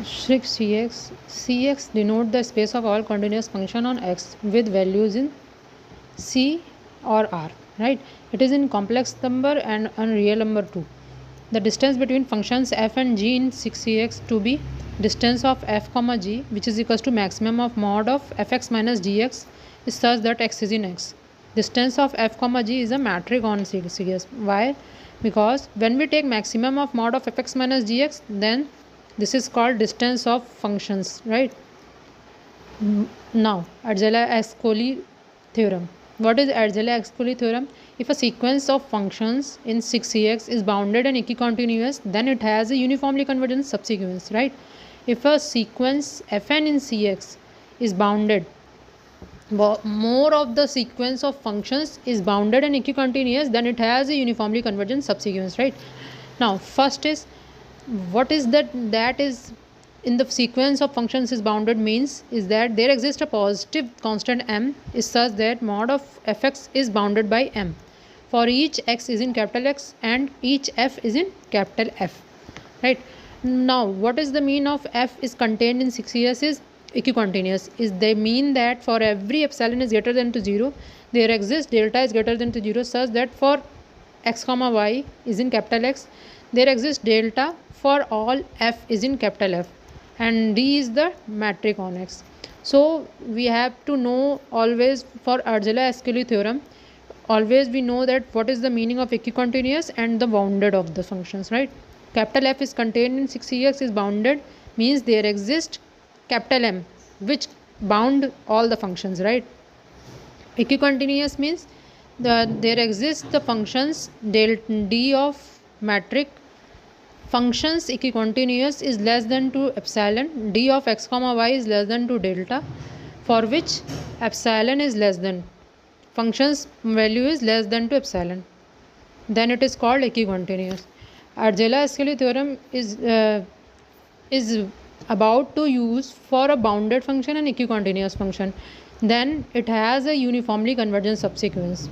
Strict Cx denote the space of all continuous function on X with values in C or R, right? It is in complex number and real number too. The distance between functions f and g in 6Cx to be distance of f comma g, which is equals to maximum of mod of fx minus dx, is such that x is in X. Distance of f comma g is a metric on Cx. Why? Because when we take maximum of mod of fx minus dx, then this is called distance of functions, right? Now, Arzelà-Ascoli theorem. What is Arzelà-Ascoli theorem? If a sequence of functions in 6Cx is bounded and equicontinuous, then it has a uniformly convergent subsequence, right? If a sequence fn in Cx is bounded, more of the sequence of functions is bounded and equicontinuous, then it has a uniformly convergent subsequence, right? Now, first is, what is that is in the sequence of functions is bounded means is that there exists a positive constant m is such that mod of fx is bounded by m for each x is in capital X and each f is in capital F, right? Now, what is the mean of f is contained in 6Cx is equicontinuous. Is they mean that for every epsilon is greater than to 0, there exists delta is greater than to 0 such that for x comma y is in capital X, there exists delta for all f is in capital F, and d is the metric on X. So we have to know always for Arzelà-Ascoli theorem, always we know that what is the meaning of equicontinuous and the bounded of the functions, right? Capital F is contained in 6Cx is bounded means there exists capital M which bound all the functions, right? Equicontinuous means there exists the functions d of metric functions equicontinuous is less than to epsilon, d of x comma y is less than to delta, for which epsilon is less than, function's value is less than to epsilon, then it is called equicontinuous. Arzelà-Ascoli theorem is about to use for a bounded function and equicontinuous function, then it has a uniformly convergent subsequence.